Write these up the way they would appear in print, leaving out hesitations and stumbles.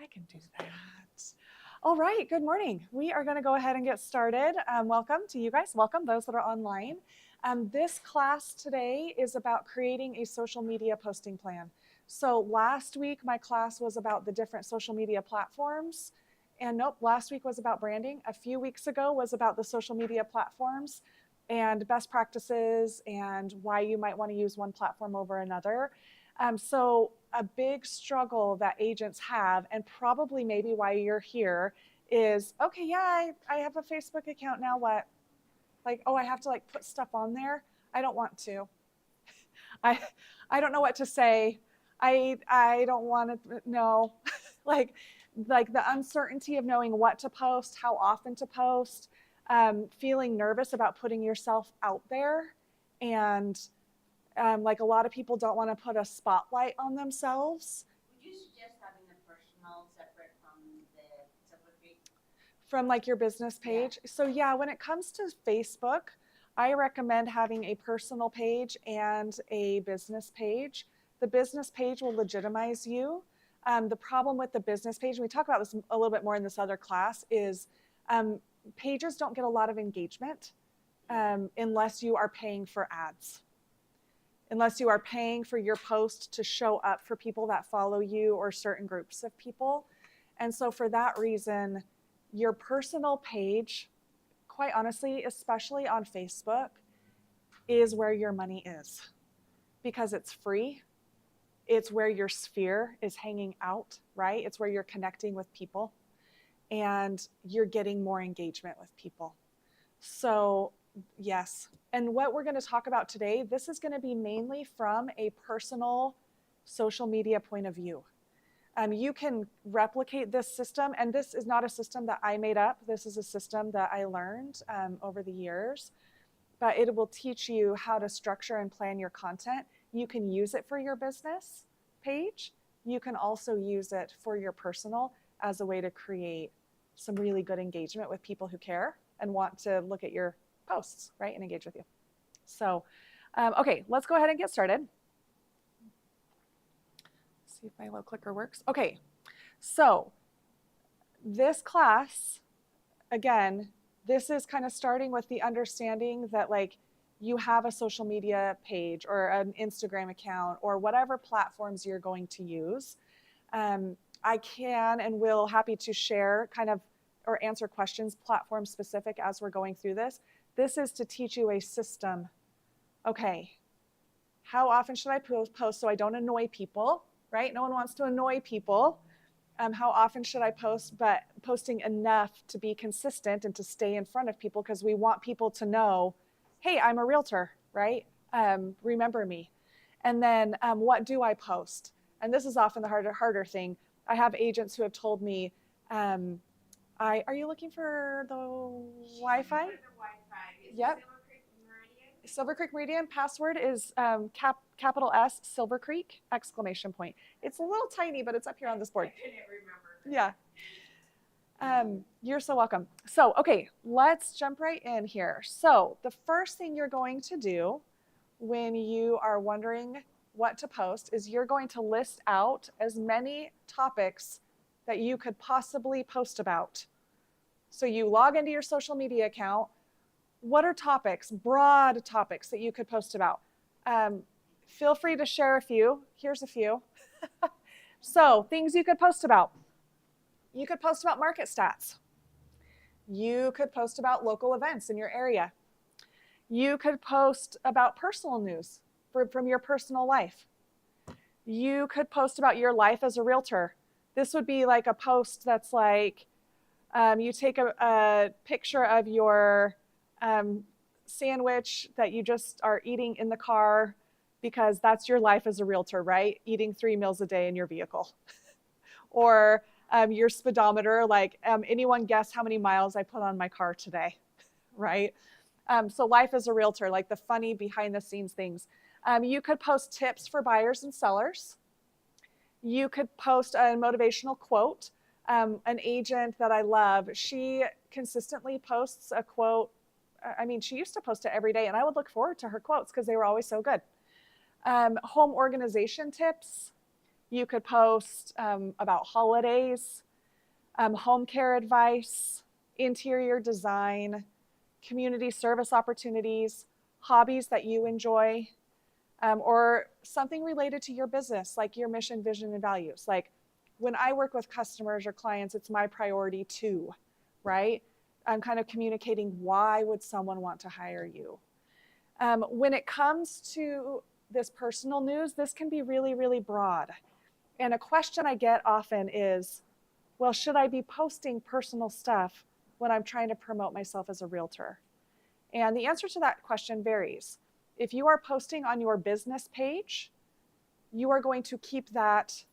I can do that. All right, good morning. We are going to go ahead and get started. Welcome to you guys. Welcome those that are online. This class today is about creating a social media posting plan. So last week, my class was about the different social media platforms. And nope, last week was about branding. A few weeks ago was about the social media platforms and best practices and why you might want to use one platform over another. So a big struggle that agents have, and probably maybe why you're here, is, okay, yeah, I have a Facebook account, now what? Like, oh, I have to like put stuff on there? I don't want to. I don't know what to say. I don't want to know. like the uncertainty of knowing what to post, how often to post, feeling nervous about putting yourself out there, and like a lot of people don't want to put a spotlight on themselves. Would you suggest having a personal separate from the separate? From like your business page? Yeah. So yeah, when it comes to Facebook, I recommend having a personal page and a business page. The business page will legitimize you. The problem with the business page, and we talk about this a little bit more in this other class, is pages don't get a lot of engagement unless you are paying for ads. Unless you are paying for your post to show up for people that follow you or certain groups of people. And so for that reason, your personal page, quite honestly, especially on Facebook, is where your money is, because it's free. It's where your sphere is hanging out, right? It's where you're connecting with people and you're getting more engagement with people. So yes, and what we're going to talk about today, this is going to be mainly from a personal social media point of view. You can replicate this system, and this is not a system that I made up. This is a system that I learned over the years, but it will teach you how to structure and plan your content. You can use it for your business page. You can also use it for your personal as a way to create some really good engagement with people who care and want to look at your posts, right, and engage with you. So, okay, let's go ahead and get started. See if my little clicker works. Okay, so this class, again, this is kind of starting with the understanding that like you have a social media page or an Instagram account or whatever platforms you're going to use. I can and will happy to share kind of or answer questions platform specific as we're going through this. This is to teach you a system. Okay, how often should I post so I don't annoy people, right? No one wants to annoy people. How often should I post, but posting enough to be consistent and to stay in front of people, because we want people to know, hey, I'm a realtor, right? Remember me. And then what do I post? And this is often the harder thing. I have agents who have told me, are you looking for the Wi-Fi? The Wi-Fi. Yep. Silver Creek Meridian. Password is capital S, Silver Creek, exclamation point. It's a little tiny, but it's up here on this board. I couldn't remember. Yeah. You're so welcome. So, okay, let's jump right in here. So the first thing you're going to do when you are wondering what to post is you're going to list out as many topics that you could possibly post about. So you log into your social media account. What are topics, broad topics that you could post about? Feel free to share a few. Here's a few. So things you could post about. You could post about market stats. You could post about local events in your area. You could post about personal news from your personal life. You could post about your life as a realtor. This would be like a post that's like, you take a picture of your sandwich that you just are eating in the car, because that's your life as a realtor, right? Eating 3 meals a day in your vehicle. Or your speedometer, like anyone guess how many miles I put on my car today, right? So life as a realtor, like the funny behind the scenes things. You could post tips for buyers and sellers. You could post a motivational quote. An agent that I love, she consistently posts a quote. I mean, she used to post it every day, and I would look forward to her quotes because they were always so good. Home organization tips. You could post about holidays, home care advice, interior design, community service opportunities, hobbies that you enjoy, or something related to your business, like your mission, vision, and values. Like when I work with customers or clients, it's my priority too, right? I'm kind of communicating why would someone want to hire you. When it comes to this personal news, this can be really, really broad. And a question I get often is, well, should I be posting personal stuff when I'm trying to promote myself as a realtor? And the answer to that question varies. If you are posting on your business page, you are going to keep that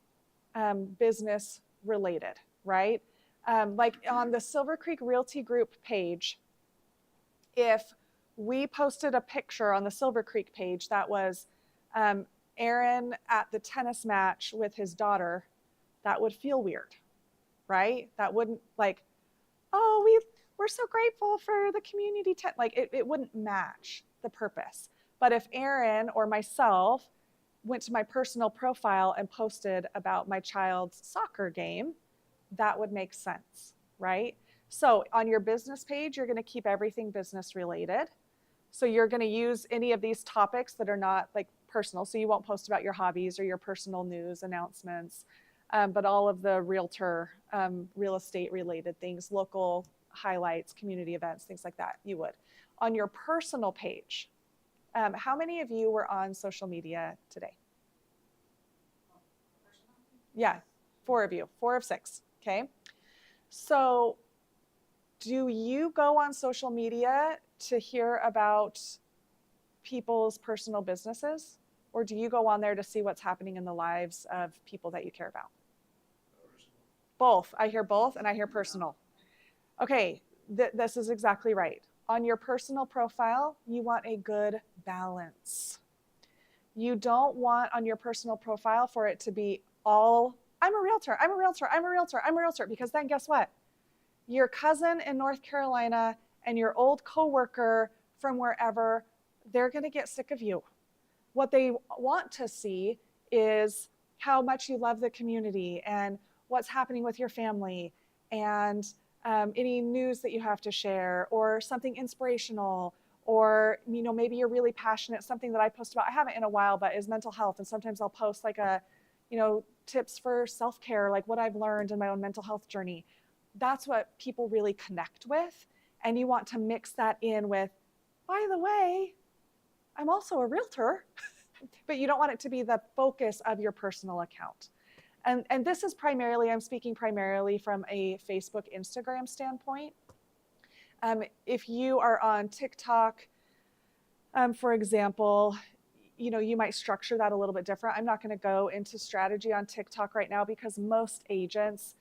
business related, right? Like on the Silver Creek Realty Group page, if we posted a picture on the Silver Creek page that was Aaron at the tennis match with his daughter, that would feel weird, right? That wouldn't like, oh, we're so grateful for the community tent. Like it wouldn't match the purpose. But if Aaron or myself went to my personal profile and posted about my child's soccer game, that would make sense, right? So on your business page, you're going to keep everything business related. So you're going to use any of these topics that are not like personal. So you won't post about your hobbies or your personal news announcements, but all of the realtor, real estate related things, local highlights, community events, things like that, you would. On your personal page, how many of you were on social media today? Yeah, 4 of you, 4 of 6, okay? So do you go on social media to hear about people's personal businesses? Or do you go on there to see what's happening in the lives of people that you care about? Both. I hear both and I hear personal. Okay, this is exactly right. On your personal profile, you want a good balance. You don't want on your personal profile for it to be all, I'm a realtor, I'm a realtor, I'm a realtor, I'm a realtor, because then guess what? Your cousin in North Carolina and your old coworker from wherever, they're going to get sick of you. What they want to see is how much you love the community and what's happening with your family and any news that you have to share or something inspirational, or maybe you're really passionate. Something that I post about, I haven't in a while, but is mental health. And sometimes I'll post like tips for self-care, like what I've learned in my own mental health journey. That's what people really connect with. And you want to mix that in with, by the way, I'm also a realtor, but you don't want it to be the focus of your personal account. And this is primarily, I'm speaking primarily from a Facebook, Instagram standpoint. If you are on TikTok, for example, you might structure that a little bit different. I'm not going to go into strategy on TikTok right now because most agents,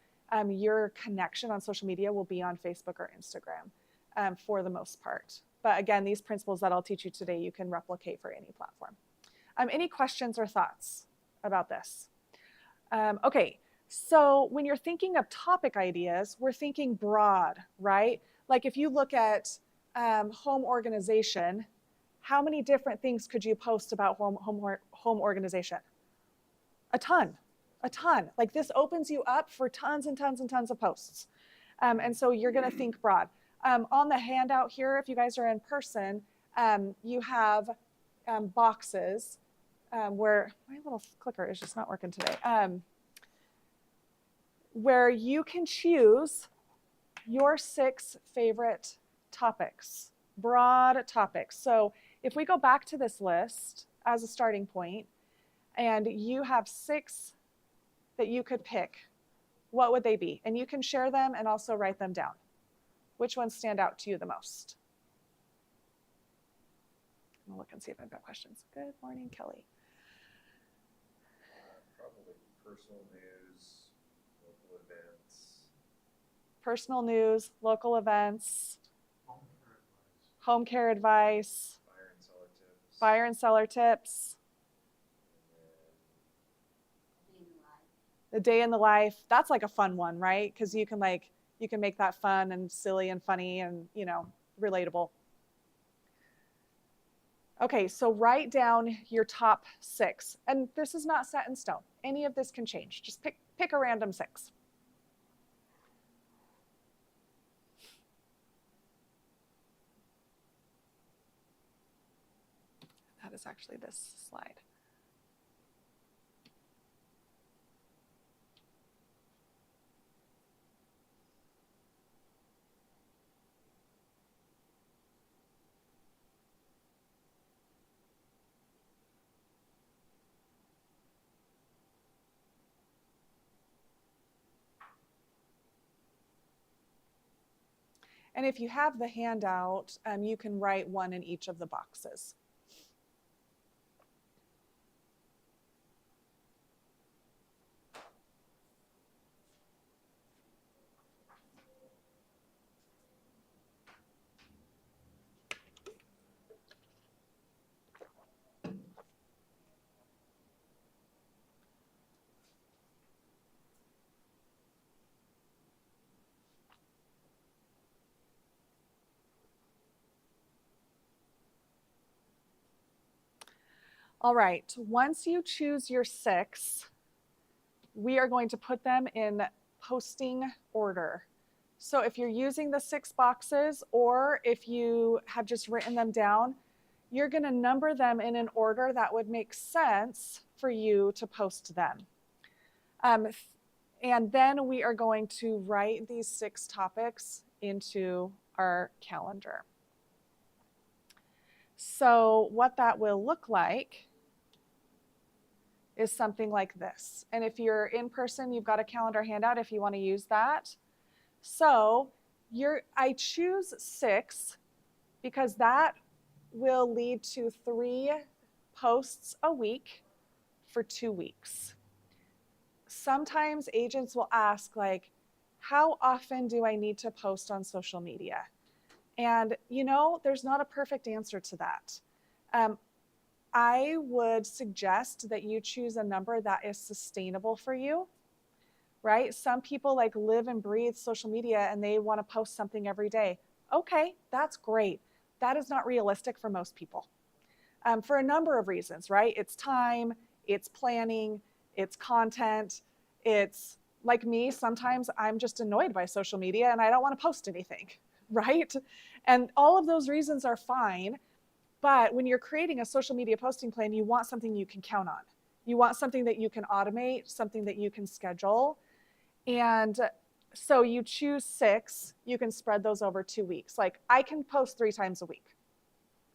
your connection on social media will be on Facebook or Instagram for the most part. But again, these principles that I'll teach you today, you can replicate for any platform. Any questions or thoughts about this? Okay, so when you're thinking of topic ideas, we're thinking broad, right? Like if you look at home organization, how many different things could you post about home organization? A ton. Like this opens you up for tons and tons and tons of posts. And so you're going to think broad. On the handout here, if you guys are in person, you have boxes where my little clicker is just not working today, where you can choose your 6 favorite topics, broad topics. So if we go back to this list as a starting point, and you have 6 that you could pick, what would they be? And you can share them and also write them down. Which ones stand out to you the most? I'll look and see if I've got questions. Good morning, Kelly. Probably personal news, local events. Personal news, local events, home care advice, buyer and seller tips, the day in the life. That's like a fun one, right? Because you can make that fun and silly and funny and relatable. Okay, so write down your top 6. And this is not set in stone. Any of this can change. Just pick a random 6. That is actually this slide. And if you have the handout, you can write 1 in each of the boxes. All right, once you choose your 6, we are going to put them in posting order. So if you're using the 6 boxes, or if you have just written them down, you're going to number them in an order that would make sense for you to post them. And then we are going to write these 6 topics into our calendar. So what that will look like is something like this. And if you're in person, you've got a calendar handout if you want to use that. So I choose 6 because that will lead to 3 posts a week for 2 weeks. Sometimes agents will ask, like, how often do I need to post on social media? And there's not a perfect answer to that. I would suggest that you choose a number that is sustainable for you, right? Some people live and breathe social media and they want to post something every day. Okay, that's great. That is not realistic for most people for a number of reasons, right? It's time, it's planning, it's content. It's like me, sometimes I'm just annoyed by social media and I don't want to post anything, right? And all of those reasons are fine. But when you're creating a social media posting plan, you want something you can count on. You want something that you can automate, something that you can schedule. And so you choose 6, you can spread those over 2 weeks. Like I can post 3 times a week.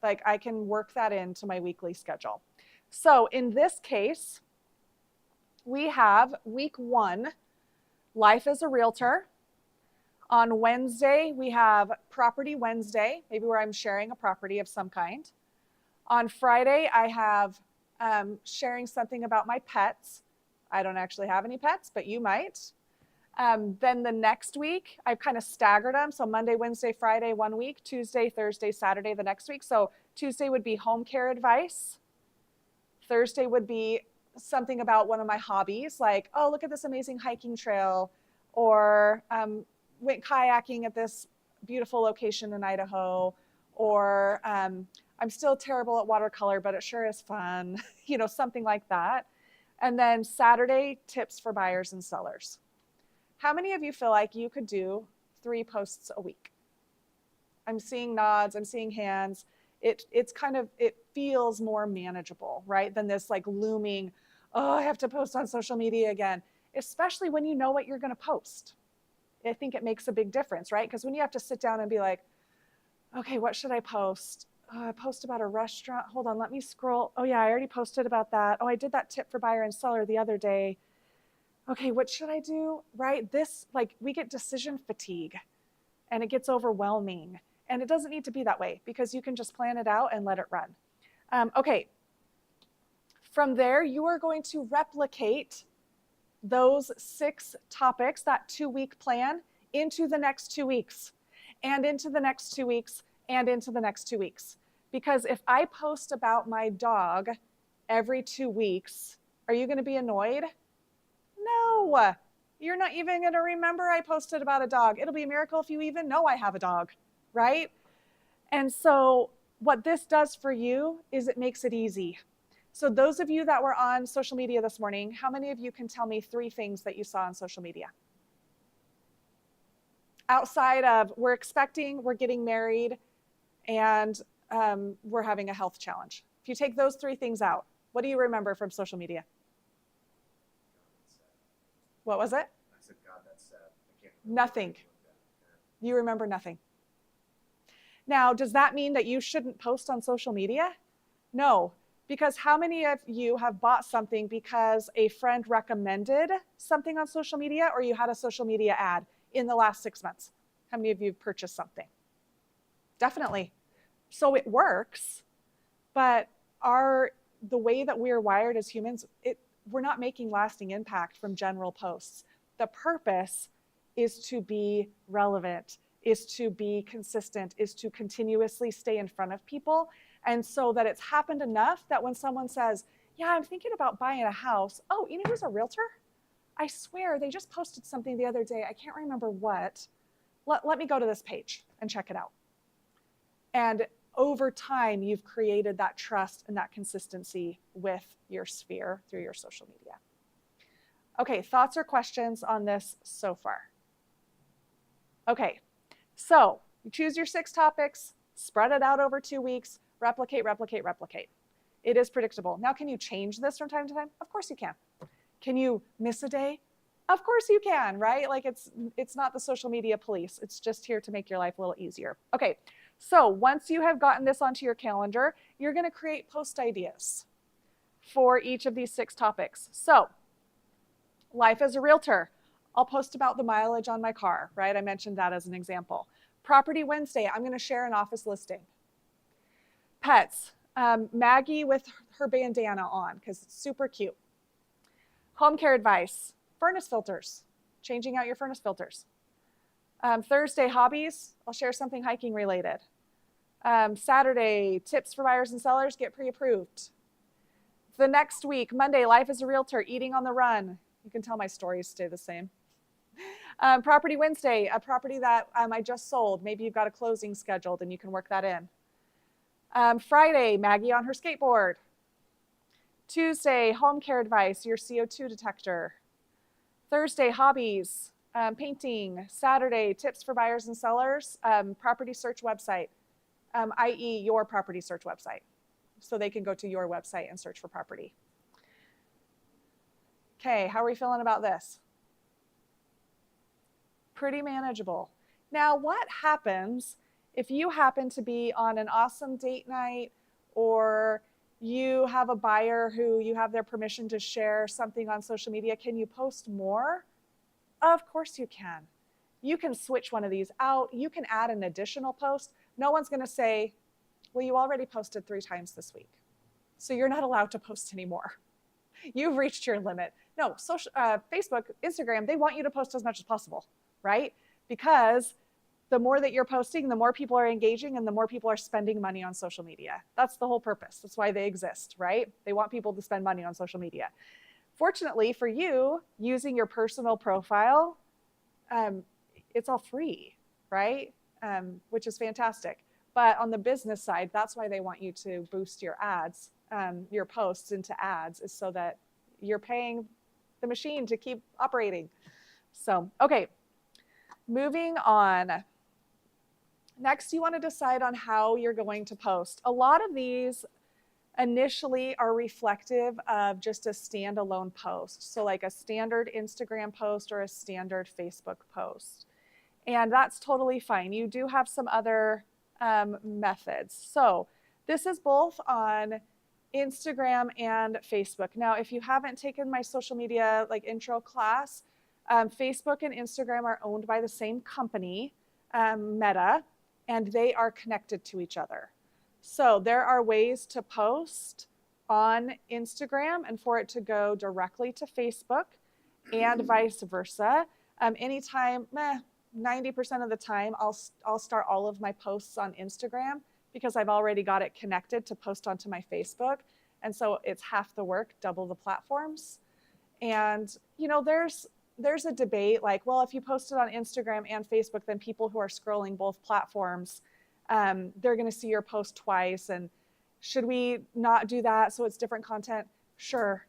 Like I can work that into my weekly schedule. So in this case, we have week 1, Life as a Realtor. On Wednesday, we have Property Wednesday, maybe where I'm sharing a property of some kind. On Friday, I have sharing something about my pets. I don't actually have any pets, but you might. Then the next week, I've kind of staggered them. So Monday, Wednesday, Friday, 1 week, Tuesday, Thursday, Saturday, the next week. So Tuesday would be home care advice. Thursday would be something about one of my hobbies, like, oh, look at this amazing hiking trail, or went kayaking at this beautiful location in Idaho, or I'm still terrible at watercolor, but it sure is fun, something like that. And then Saturday, tips for buyers and sellers. How many of you feel like you could do 3 posts a week? I'm seeing nods, I'm seeing hands. It feels more manageable, right? Than this looming, oh, I have to post on social media again, especially when you know what you're going to post. I think it makes a big difference, right? Because when you have to sit down and be like, okay, what should I post? I post about a restaurant. Hold on, let me scroll. Oh yeah, I already posted about that. Oh, I did that tip for buyer and seller the other day. Okay, what should I do? Right? We get decision fatigue and it gets overwhelming. And it doesn't need to be that way because you can just plan it out and let it run. Okay, from there, you are going to replicate those 6 topics, that 2-week plan, into the next 2 weeks, and into the next 2 weeks, and into the next 2 weeks. Because if I post about my dog every 2 weeks, are you going to be annoyed? No, you're not even going to remember I posted about a dog. It'll be a miracle if you even know I have a dog, right? And so what this does for you is it makes it easy. So those of you that were on social media this morning, how many of you can tell me 3 things that you saw on social media? Outside of we're getting married, and we're having a health challenge. If you take those 3 things out, what do you remember from social media? What was it? I said, God, that's sad. I can't remember Nothing. anything like that. You remember nothing. Now, does that mean that you shouldn't post on social media? No, because how many of you have bought something because a friend recommended something on social media, or you had a social media ad in the last 6 months? How many of you have purchased something? Definitely. So it works, but the way that we're wired as humans, we're not making lasting impact from general posts. The purpose is to be relevant, is to be consistent, is to continuously stay in front of people. And so that it's happened enough that when someone says, yeah, I'm thinking about buying a house. Oh, you know who's a realtor? I swear they just posted something the other day. I can't remember what. Let me go to this page and check it out. And over time, you've created that trust and that consistency with your sphere through your social media. Okay, thoughts or questions on this so far? Okay, so you choose your 6 topics, spread it out over 2 weeks, replicate, replicate, replicate. It is predictable. Now, can you change this from time to time? Of course you can. Can you miss a day? Of course you can, right? Like it's not the social media police. It's just here to make your life a little easier. Okay, so once you have gotten this onto your calendar, you're going to create post ideas for each of these 6 topics. So, life as a realtor. I'll post about the mileage on my car, right? I mentioned that as an example. Property Wednesday, I'm going to share an office listing. Pets, Maggie with her bandana on because it's super cute. Home care advice, furnace filters, changing out your furnace filters. Thursday, hobbies, I'll share something hiking related. Saturday, tips for buyers and sellers, get pre-approved. The next week, Monday, life as a realtor, eating on the run. You can tell my stories stay the same. Property Wednesday, a property that I just sold. Maybe you've got a closing scheduled and you can work that in. Friday, Maggie on her skateboard. Tuesday, home care advice, your CO2 detector. Thursday, hobbies, painting. Saturday, tips for buyers and sellers, property search website, i.e. your property search website. So they can go to your website and search for property. Okay, how are we feeling about this? Pretty manageable. Now, what happens if you happen to be on an awesome date night, or you have a buyer who you have their permission to share something on social media? Can you post more? Of course you can. You can switch one of these out. You can add an additional post. No one's going to say, well, you already posted 3 times this week, so you're not allowed to post anymore. You've reached your limit. No, Facebook, Instagram, they want you to post as much as possible, right? Because the more that you're posting, the more people are engaging and the more people are spending money on social media. That's the whole purpose. That's why they exist, right? They want people to spend money on social media. Fortunately for you, using your personal profile, it's all free, right? Which is fantastic. But on the business side, that's why they want you to boost your ads, your posts into ads, is so that you're paying the machine to keep operating. So, okay, moving on. Next, you want to decide on how you're going to post. A lot of these initially are reflective of just a standalone post. So like a standard Instagram post or a standard Facebook post. And that's totally fine. You do have some other methods. So this is both on Instagram and Facebook. Now, if you haven't taken my social media intro class, Facebook and Instagram are owned by the same company, Meta, and they are connected to each other. So there are ways to post on Instagram and for it to go directly to Facebook and vice versa. Anytime, 90% of the time, I'll start all of my posts on Instagram because I've already got it connected to post onto my Facebook. And so it's half the work, double the platforms. And, there's a debate like, well, if you post it on Instagram and Facebook, then people who are scrolling both platforms They're going to see your post twice. And should we not do that so it's different content? Sure.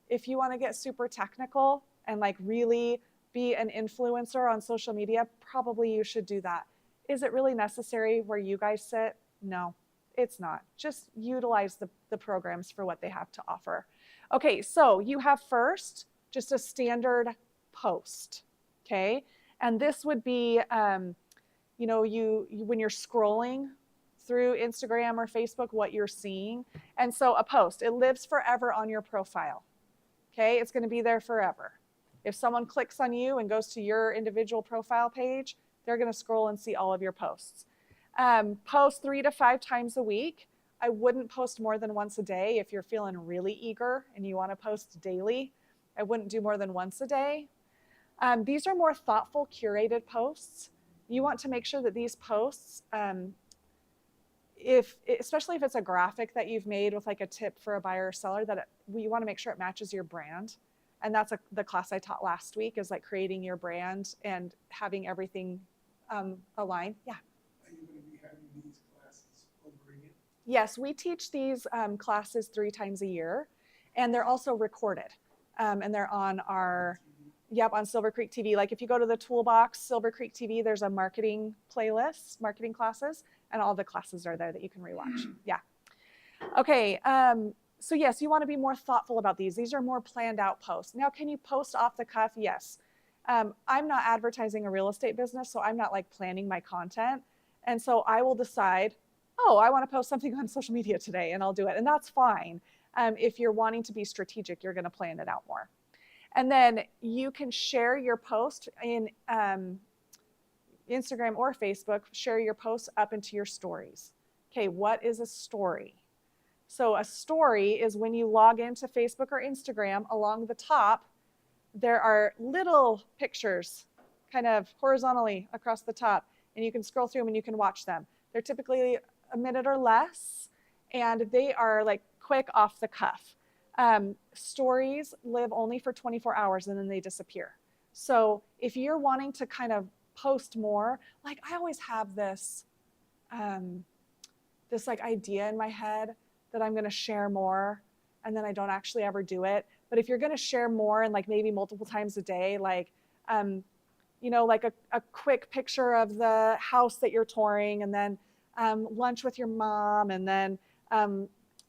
If you want to get super technical and like really be an influencer on social media, probably you should do that. Is it really necessary where you guys sit? No, it's not. Just utilize the programs for what they have to offer. Okay, so you have first just a standard post, okay? And this would be, you know, when you're scrolling through Instagram or Facebook, what you're seeing. And so a post, it lives forever on your profile, okay? It's gonna be there forever. If someone clicks on you and goes to your individual profile page, they're gonna scroll and see all of your posts. Post 3 to 5 times a week. I wouldn't post more than once a day. If you're feeling really eager and you wanna post daily, I wouldn't do more than once a day. These are more thoughtful, curated posts. You want to make sure that these posts, especially if it's a graphic that you've made with like a tip for a buyer or seller, you want to make sure it matches your brand. And that's the class I taught last week, is like creating your brand and having everything align. Yeah. Are you going to be having these classes over again? Yes, we teach these classes 3 times a year, and they're also recorded. And they're on our, on Silver Creek TV. Like if you go to the toolbox, Silver Creek TV, there's a marketing playlist, marketing classes, and all the classes are there that you can rewatch. Yeah. Okay. So yes, you want to be more thoughtful about these. These are more planned out posts. Now, can you post off the cuff? Yes. I'm not advertising a real estate business, so I'm not like planning my content. And so I will decide, oh, I want to post something on social media today, and I'll do it. And that's fine. If you're wanting to be strategic, you're going to plan it out more. And then you can share your post in Instagram or Facebook, share your posts up into your stories. Okay, what is a story? So a story is when you log into Facebook or Instagram, along the top, there are little pictures kind of horizontally across the top, and you can scroll through them and you can watch them. They're typically a minute or less, and they are like quick off the cuff. Stories live only for 24 hours and then they disappear. So if you're wanting to kind of post more, like I always have this, this like idea in my head that I'm going to share more, and then I don't actually ever do it. But if you're going to share more and like maybe multiple times a day, like, you know, like a quick picture of the house that you're touring, and then lunch with your mom, and then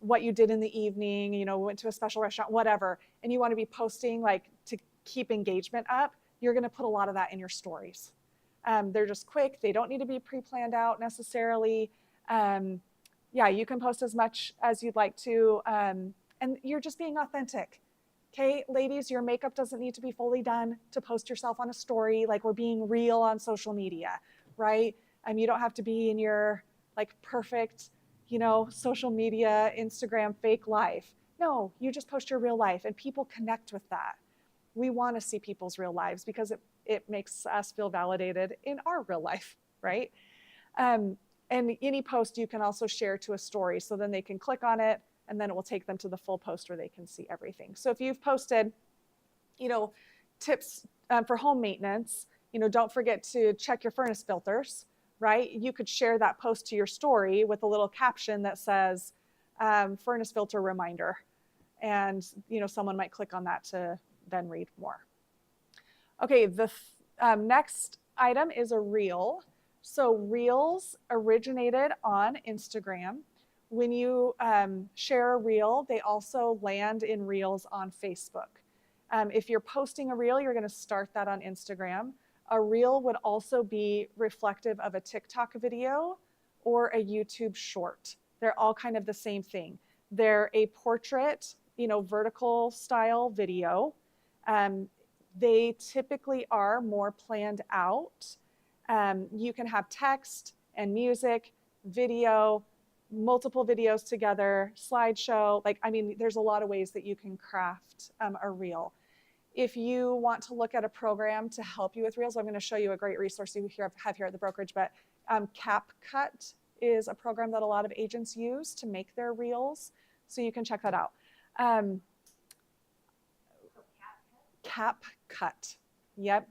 what you did in the evening, you know, went to a special restaurant, whatever, and you want to be posting like to keep engagement up, you're going to put a lot of that in your stories. They're just quick. They don't need to be pre-planned out necessarily. Yeah, you can post as much as you'd like to, and you're just being authentic. Okay, ladies, your makeup doesn't need to be fully done to post yourself on a story. Like, we're being real on social media, right? You don't have to be in your like perfect, you know, social media, Instagram fake life. No, you just post your real life, and people connect with that. We want to see people's real lives because it makes us feel validated in our real life, right? And any post you can also share to a story, so then they can click on it, and then it will take them to the full post where they can see everything. So if you've posted, you know, tips for home maintenance, you know, don't forget to check your furnace filters, right? You could share that post to your story with a little caption that says, furnace filter reminder. And, you know, someone might click on that to then read more. Okay, the next item is a reel. So reels originated on Instagram. When you share a reel, they also land in reels on Facebook. If you're posting a reel, you're going to start that on Instagram. A reel would also be reflective of a TikTok video or a YouTube short. They're all kind of the same thing. They're a portrait, you know, vertical style video. They typically are more planned out. You can have text and music, video, multiple videos together, slideshow. Like, I mean, there's a lot of ways that you can craft a reel. If you want to look at a program to help you with reels, I'm going to show you a great resource we have here at the brokerage, but CapCut is a program that a lot of agents use to make their reels. So you can check that out. CapCut, yep.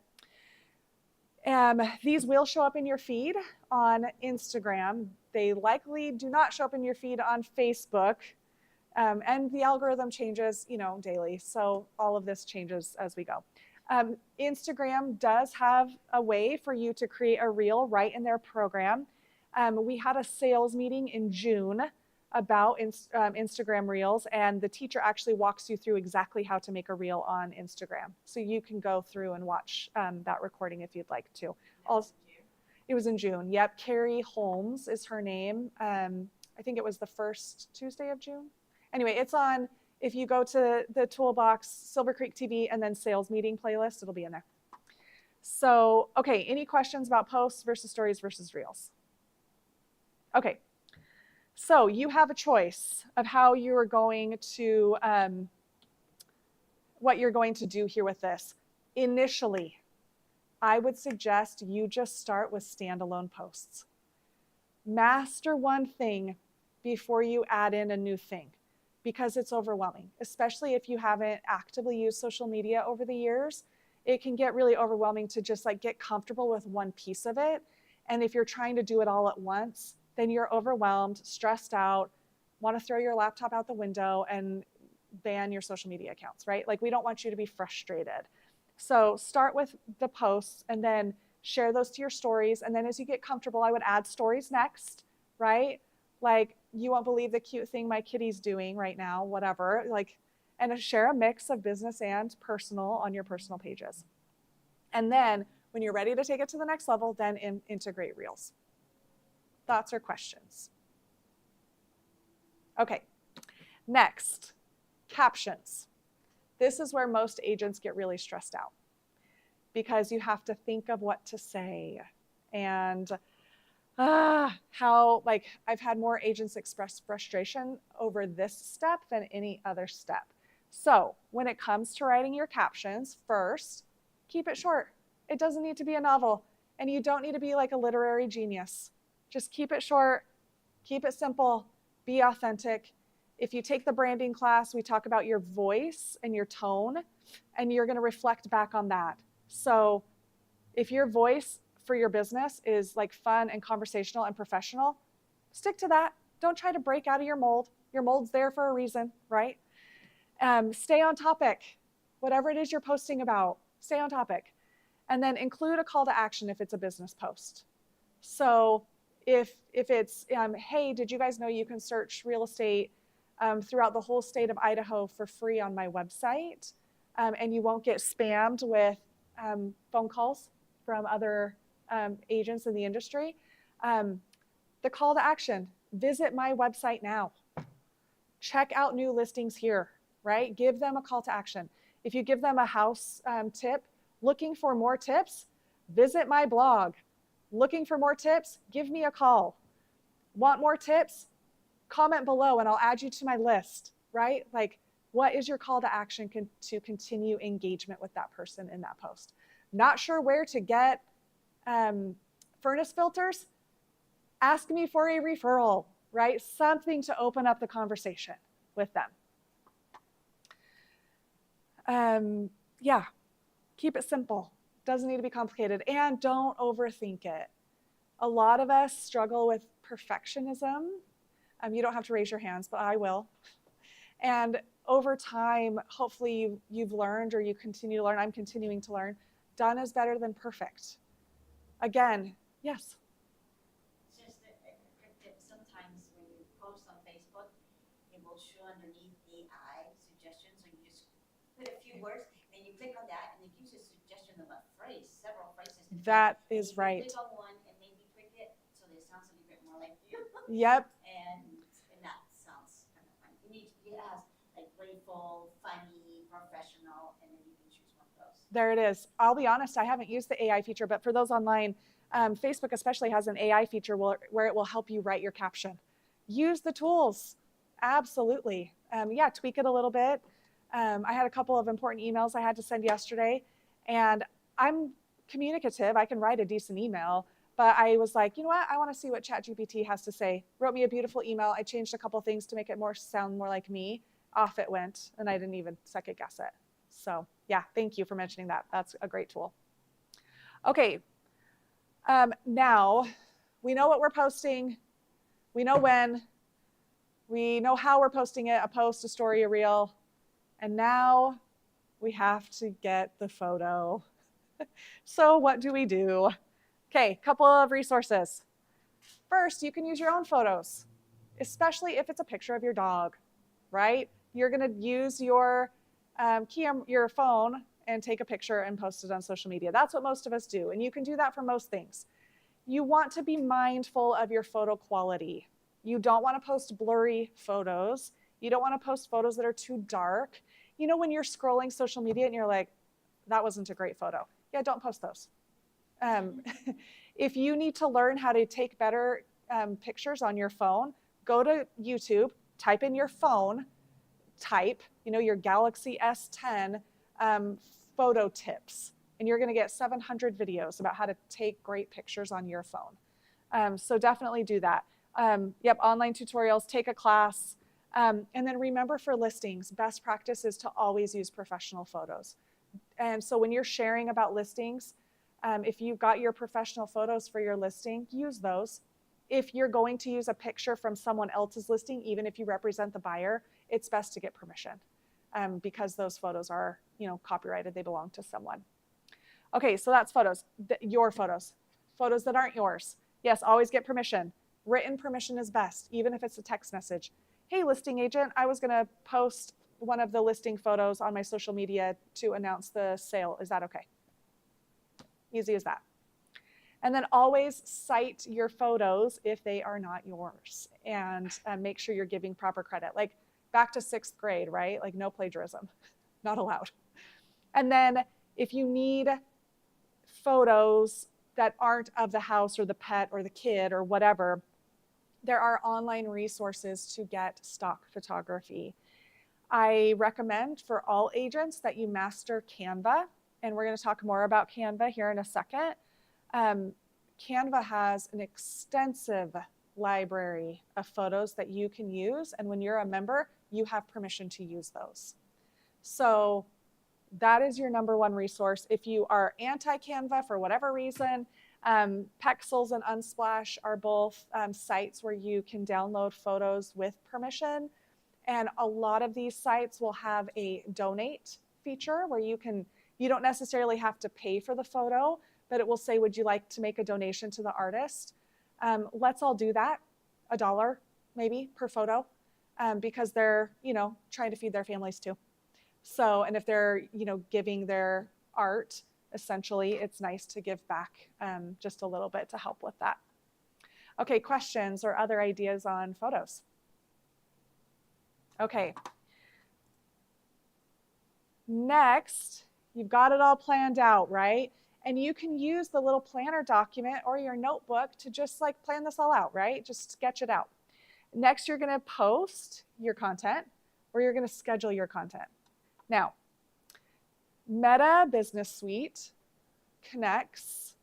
These will show up in your feed on Instagram. They likely do not show up in your feed on Facebook. And the algorithm changes, daily. So all of this changes as we go. Instagram does have a way for you to create a reel right in their program. We had a sales meeting in June about Instagram Reels, and the teacher actually walks you through exactly how to make a reel on Instagram. So you can go through and watch that recording if you'd like to. Also, it was in June. Yep, Carrie Holmes is her name. I think it was the first Tuesday of June. Anyway, it's on, if you go to the Toolbox, Silver Creek TV, and then sales meeting playlist, it'll be in there. So, okay, any questions about posts versus stories versus reels? Okay, so you have a choice of how you are going to, what you're going to do here with this. Initially, I would suggest you just start with standalone posts. Master one thing before you add in a new thing, because it's overwhelming, especially if you haven't actively used social media over the years. It can get really overwhelming to just get comfortable with one piece of it. And if you're trying to do it all at once, then you're overwhelmed, stressed out, want to throw your laptop out the window and ban your social media accounts, right? We don't want you to be frustrated. So start with the posts and then share those to your stories. And then as you get comfortable, I would add stories next, right? You won't believe the cute thing my kitty's doing right now, whatever. And share a mix of business and personal on your personal pages. And then when you're ready to take it to the next level, then integrate reels. Thoughts or questions? Okay, next, captions. This is where most agents get really stressed out because you have to think of what to say and how, I've had more agents express frustration over this step than any other step. So when it comes to writing your captions, first, keep it short. It doesn't need to be a novel, and you don't need to be like a literary genius. Just keep it short, keep it simple, be authentic. If you take the branding class, we talk about your voice and your tone, and you're gonna reflect back on that. So if your voice for your business is fun and conversational and professional, stick to that. Don't try to break out of your mold. Your mold's there for a reason, right? Stay on topic. Whatever it is you're posting about, stay on topic. And then include a call to action if it's a business post. So if it's, hey, did you guys know you can search real estate throughout the whole state of Idaho for free on my website, and you won't get spammed with phone calls from other agents in the industry. The call to action, visit my website now. Check out new listings here, right? Give them a call to action. If you give them a house tip, looking for more tips, visit my blog. Looking for more tips, give me a call. Want more tips? Comment below and I'll add you to my list, right? What is your call to action to continue engagement with that person in that post? Not sure where to get furnace filters? Ask me for a referral, right? Something to open up the conversation with them. Yeah, keep it simple. Doesn't need to be complicated, and don't overthink it. A lot of us struggle with perfectionism. You don't have to raise your hands, but I will. And over time, hopefully you've learned, or you continue to learn, I'm continuing to learn, done is better than perfect. Again, yes? It's just that sometimes when you post on Facebook, it will show underneath AI suggestions, so you just put a few words, then you click on that, and it gives you a suggestion of a phrase, several phrases. That is right. Click on one and maybe tweak it so that it sounds a little bit more like you. Yep. And that sounds kind of fun. It has playful, funny, professional, and then you can choose one of those. There it is. I'll be honest, I haven't used the AI feature, but for those online, Facebook especially has an AI feature where it will help you write your caption. Use the tools. Absolutely. Yeah, tweak it a little bit. I had a couple of important emails I had to send yesterday, and I'm communicative. I can write a decent email, but I was like, you know what? I want to see what ChatGPT has to say. Wrote me a beautiful email. I changed a couple things to make it sound more like me. Off it went, and I didn't even second guess it. So yeah, thank you for mentioning that. That's a great tool. Okay, Now, we know what we're posting. We know when. We know how we're posting it, a post, a story, a reel. And now we have to get the photo. So what do we do? Okay, couple of resources. First, you can use your own photos, especially if it's a picture of your dog, right? You're gonna use your your phone and take a picture and post it on social media. That's what most of us do, and you can do that for most things. You want to be mindful of your photo quality. You don't want to post blurry photos. You don't want to post photos that are too dark. You know, when you're scrolling social media and you're like, that wasn't a great photo. Yeah, don't post those. If you need to learn how to take better pictures on your phone, go to YouTube, type in your phone, your Galaxy S10 photo tips, and you're going to get 700 videos about how to take great pictures on your phone. So definitely do that. Online tutorials, take a class. And then remember, for listings, best practice is to always use professional photos. And so when you're sharing about listings, if you've got your professional photos for your listing, use those. If you're going to use a picture from someone else's listing, even if you represent the buyer, it's best to get permission because those photos are, copyrighted. They belong to someone. Okay, so that's photos, your photos. Photos that aren't yours. Yes, always get permission. Written permission is best, even if it's a text message. Hey, listing agent, I was gonna post one of the listing photos on my social media to announce the sale. Is that okay? Easy as that. And then always cite your photos if they are not yours, and make sure you're giving proper credit. Like back to 6th grade, right? Like no plagiarism, not allowed. And then if you need photos that aren't of the house or the pet or the kid or whatever, there are online resources to get stock photography. I recommend for all agents that you master Canva, and we're going to talk more about Canva here in a second. Canva has an extensive library of photos that you can use, and when you're a member, you have permission to use those. So that is your number one resource. If you are anti-Canva for whatever reason, Pexels and Unsplash are both sites where you can download photos with permission. And a lot of these sites will have a donate feature where you don't necessarily have to pay for the photo, but it will say, would you like to make a donation to the artist? Let's all do that, $1 maybe per photo, because they're, trying to feed their families too. So, and if they're, giving their art, essentially, it's nice to give back just a little bit to help with that. Okay, questions or other ideas on photos? Okay. Next, you've got it all planned out, right? And you can use the little planner document or your notebook to just like plan this all out, right? Just sketch it out. Next, you're gonna post your content or you're gonna schedule your content. Now, Meta Business Suite connects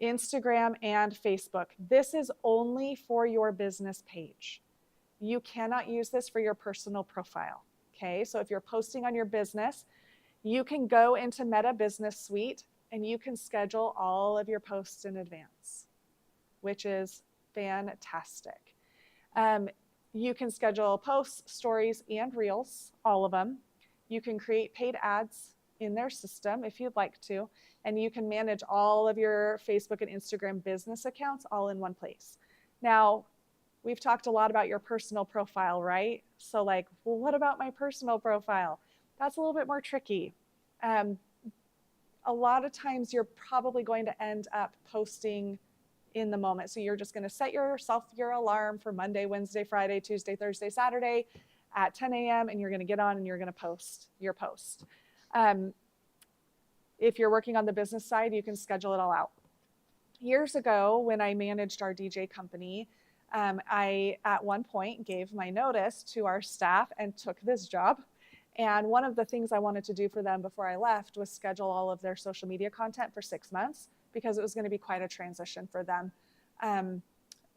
Instagram and Facebook. This is only for your business page. You cannot use this for your personal profile, okay? So if you're posting on your business, you can go into Meta Business Suite and you can schedule all of your posts in advance, which is fantastic. You can schedule posts, stories, and reels, all of them. You can create paid ads in their system if you'd like to, and you can manage all of your Facebook and Instagram business accounts all in one place. Now, we've talked a lot about your personal profile, right? So like, well, what about my personal profile? That's a little bit more tricky. A lot of times you're probably going to end up posting in the moment. So you're just going to set yourself your alarm for Monday, Wednesday, Friday, Tuesday, Thursday, Saturday at 10 a.m. and you're going to get on and you're going to post your post. If you're working on the business side, you can schedule it all out. Years ago, when I managed our DJ company, I at one point gave my notice to our staff and took this job. And one of the things I wanted to do for them before I left was schedule all of their social media content for 6 months because it was going to be quite a transition for them.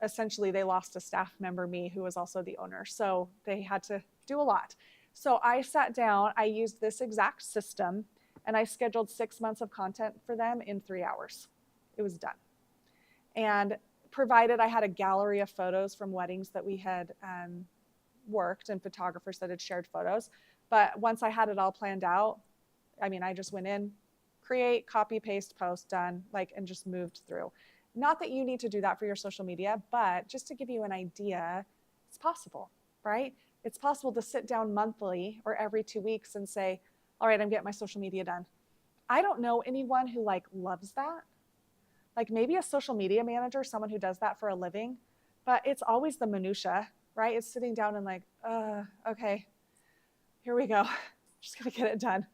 Essentially, they lost a staff member, me, who was also the owner. So they had to do a lot. So I sat down, I used this exact system, and I scheduled 6 months of content for them in 3 hours. It was done. and provided I had a gallery of photos from weddings that we had worked and photographers that had shared photos. But once I had it all planned out, I mean, I just went in, create, copy, paste, post, done, like, and just moved through. Not that you need to do that for your social media, but just to give you an idea, it's possible, right? It's possible to sit down monthly or every 2 weeks and say, all right, I'm getting my social media done. I don't know anyone who like loves that. Like maybe a social media manager, someone who does that for a living, but it's always the minutia, right? It's sitting down and like, okay, here we go. Just gonna get it done.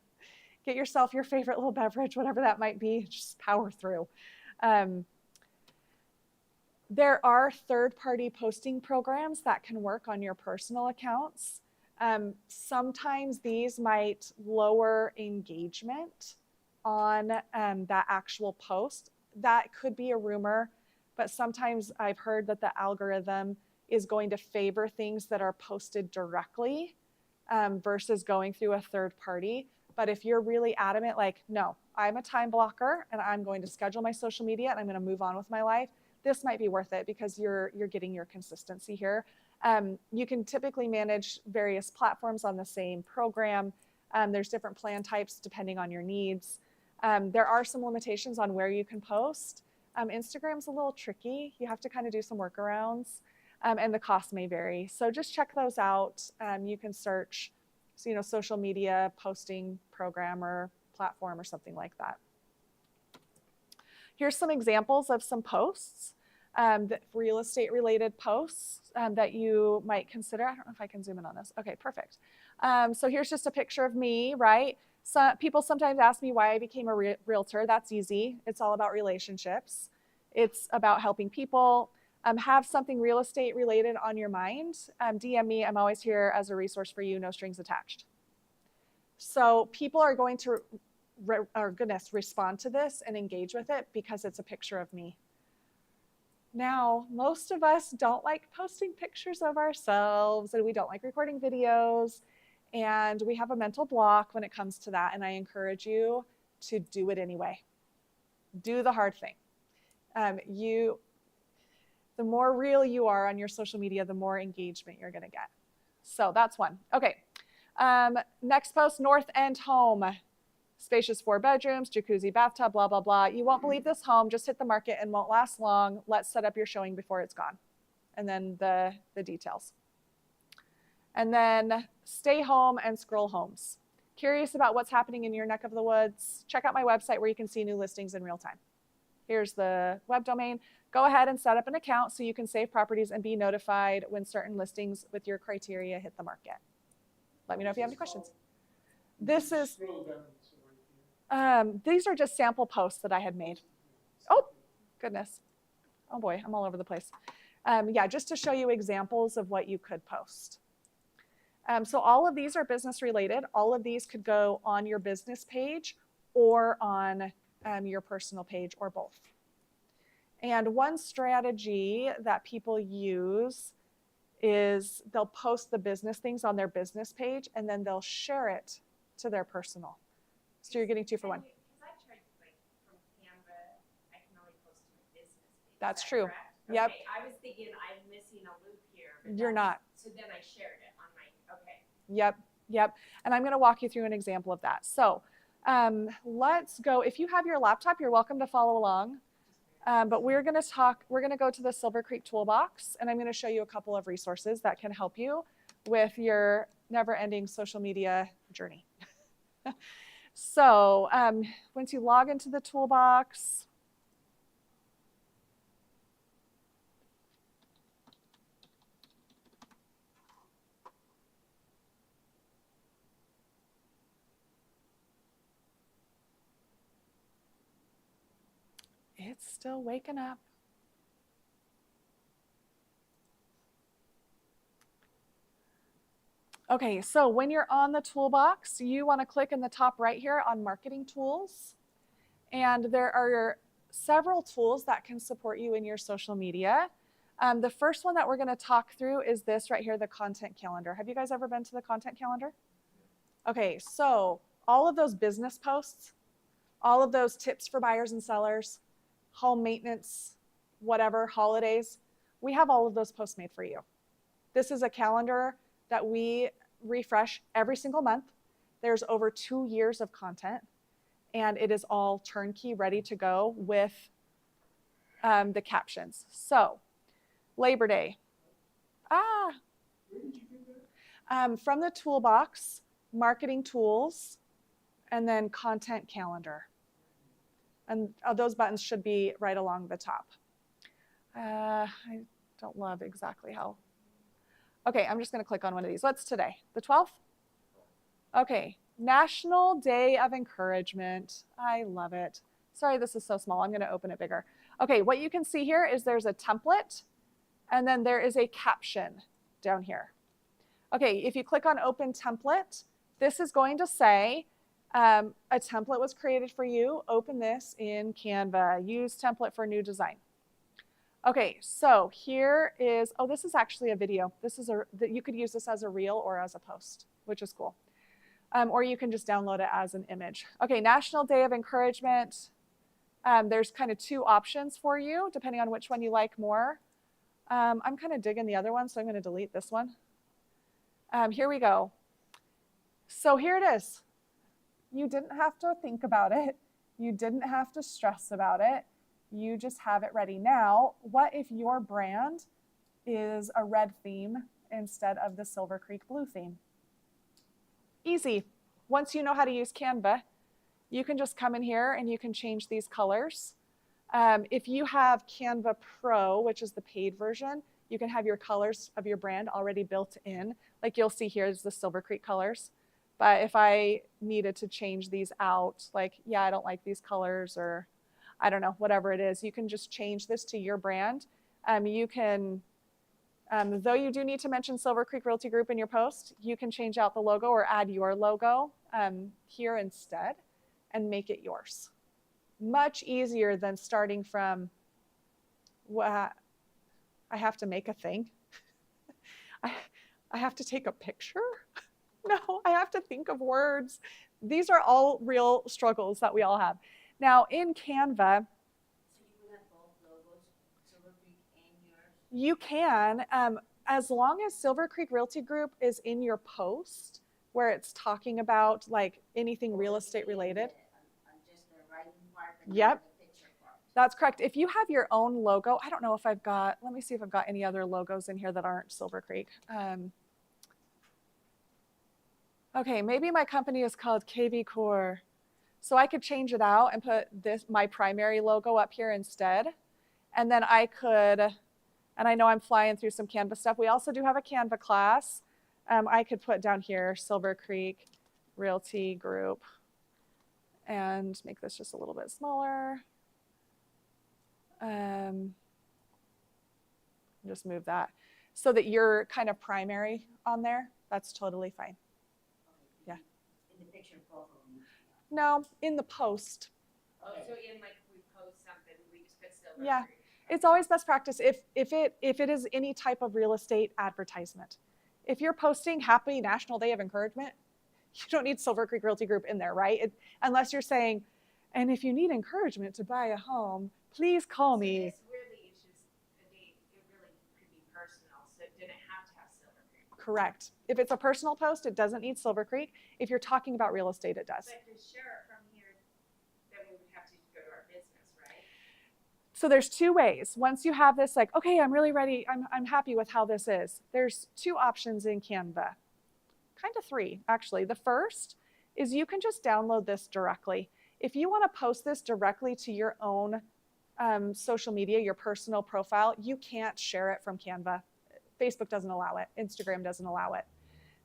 Get yourself your favorite little beverage, whatever that might be, just power through. There are third-party posting programs that can work on your personal accounts. Sometimes these might lower engagement on that actual post. That could be a rumor, but sometimes I've heard that the algorithm is going to favor things that are posted directly versus going through a third party. But if you're really adamant, like, no, I'm a time blocker and I'm going to schedule my social media and I'm going to move on with my life, this might be worth it because you're getting your consistency here. You can typically manage various platforms on the same program. There's different plan types depending on your needs. There are some limitations on where you can post. Instagram's a little tricky. You have to kind of do some workarounds, and the cost may vary. So just check those out. You can search, social media posting program or platform or something like that. Here's some examples of some posts, real estate related posts that you might consider. I don't know if I can zoom in on this. Okay, perfect. So here's just a picture of me, right? So people sometimes ask me why I became a realtor. That's easy. It's all about relationships. It's about helping people. Have something real estate related on your mind. DM me. I'm always here as a resource for you, no strings attached. So people are going to respond to this and engage with it because it's a picture of me. Now, most of us don't like posting pictures of ourselves and we don't like recording videos and we have a mental block when it comes to that. And I encourage you to do it anyway. Do the hard thing. The more real you are on your social media, the more engagement you're gonna get. So that's one. Okay, next post, North End home. Spacious 4 bedrooms, jacuzzi, bathtub, blah, blah, blah. You won't believe this home, just hit the market and won't last long. Let's set up your showing before it's gone. And then the details. And then stay home and scroll homes. Curious about what's happening in your neck of the woods? Check out my website where you can see new listings in real time. Here's the web domain. Go ahead and set up an account so you can save properties and be notified when certain listings with your criteria hit the market. Let me know if you have any questions. This is, these are just sample posts that I had made. Oh, goodness. Oh boy, I'm all over the place. Yeah, just to show you examples of what you could post. So all of these are business related. All of these could go on your business page or on your personal page or both. And one strategy that people use is they'll post the business things on their business page and then they'll share it to their personal. So you're getting 2 for 1. Because I've tried, from Canva, I can only post to my business page. That's true. Correct? Yep. Okay, I was thinking I'm missing a loop here. You're not. So then I shared it on my, okay. Yep. And I'm going to walk you through an example of that. So let's go. If you have your laptop, you're welcome to follow along. But we're going to go to the Silver Creek Toolbox, and I'm going to show you a couple of resources that can help you with your never-ending social media journey. So once you log into the Toolbox, it's still waking up. Okay, so when you're on the toolbox, you want to click in the top right here on marketing tools. And there are several tools that can support you in your social media. The first one that we're going to talk through is this right here, the content calendar. Have you guys ever been to the content calendar? Okay, so all of those business posts, all of those tips for buyers and sellers, home maintenance whatever, holidays, we have all of those posts made for you. This is a calendar that we refresh every single month. There's over 2 years of content, and it is all turnkey, ready to go with the captions. So, Labor Day. Where did you get that? From the toolbox, marketing tools, and then content calendar. And those buttons should be right along the top. I don't love exactly how. Okay, I'm just going to click on one of these. What's today? The 12th? Okay, National Day of Encouragement. I love it. Sorry, this is so small. I'm going to open it bigger. Okay, what you can see here is there's a template, and then there is a caption down here. Okay, if you click on Open Template, this is going to say, a template was created for you. Open this in Canva. Use template for new design. Okay, so here is, oh, this is actually a video. This is you could use this as a reel or as a post, which is cool. Or you can just download it as an image. Okay, National Day of Encouragement. There's kind of 2 options for you, depending on which one you like more. I'm kind of digging the other one, so I'm going to delete this one. Here we go. So here it is. You didn't have to think about it. You didn't have to stress about it. You just have it ready. Now, what if your brand is a red theme instead of the Silver Creek blue theme? Easy. Once you know how to use Canva, you can just come in here and you can change these colors. If you have Canva Pro, which is the paid version, you can have your colors of your brand already built in. Like you'll see here is the Silver Creek colors. But if I needed to change these out, like, yeah, I don't like these colors, or I don't know, whatever it is, you can just change this to your brand. You can, though you do need to mention Silver Creek Realty Group in your post, you can change out the logo or add your logo here instead and make it yours. Much easier than starting from, I have to make a thing. I have to take a picture. No, I have to think of words. These are all real struggles that we all have. Now in Canva, So you will have both logos, Silver Creek and yours? you can, as long as Silver Creek Realty Group is in your post where it's talking about like anything real estate related. On just the writing part, but Yep. not the picture part. That's correct. If you have your own logo, I don't know if I've got, let me see if I've got any other logos in here that aren't Silver Creek. Okay, maybe my company is called KV Core. So I could change it out and put this, my primary logo up here instead. And then I could, and I know I'm flying through some Canva stuff. We also do have a Canva class. I could put down here Silver Creek Realty Group and make this just a little bit smaller. Just move that so that you're kind of primary on there. That's totally fine. Okay. Yeah. In the picture profile. No, in the post. Oh, so in like we post something, we just put Silver Yeah. Creek. It's always best practice if it is any type of real estate advertisement. If you're posting Happy National Day of Encouragement, you don't need Silver Creek Realty Group in there, right? Unless you're saying, and if you need encouragement to buy a home, please call me. So this really is just a date. It really could be personal, so it didn't have to have Silver Creek. Correct. If it's a personal post, it doesn't need Silver Creek. If you're talking about real estate, it does. But to share it from here, then we would have to go to our business, right? So there's 2 ways. Once you have this, like, okay, I'm really ready. I'm happy with how this is. There's 2 options in Canva. Kind of 3, actually. The first is you can just download this directly. If you want to post this directly to your own social media, your personal profile, you can't share it from Canva. Facebook doesn't allow it. Instagram doesn't allow it.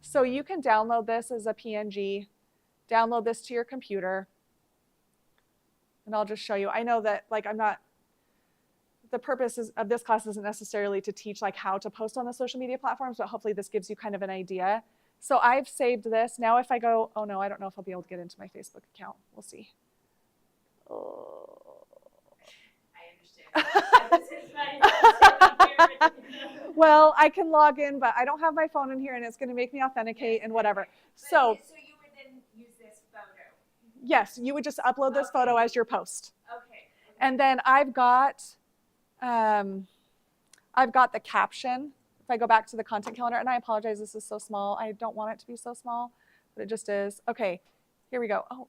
So you can download this as a PNG, download this to your computer, and I'll just show you. I know that, like, the purpose of this class isn't necessarily to teach like how to post on the social media platforms, but hopefully this gives you kind of an idea. So I've saved this. Now if I go, oh no, I don't know if I'll be able to get into my Facebook account. We'll see. Oh. I understand. This is funny. Well, I can log in, but I don't have my phone in here and it's going to make me authenticate and whatever. So So you would then use this photo. yes, you would just upload this photo as your post. Okay. And then I've got I've got the caption. If I go back to the content calendar, and I apologize, this is so small. I don't want it to be so small, but it just is. Okay, here we go. Oh,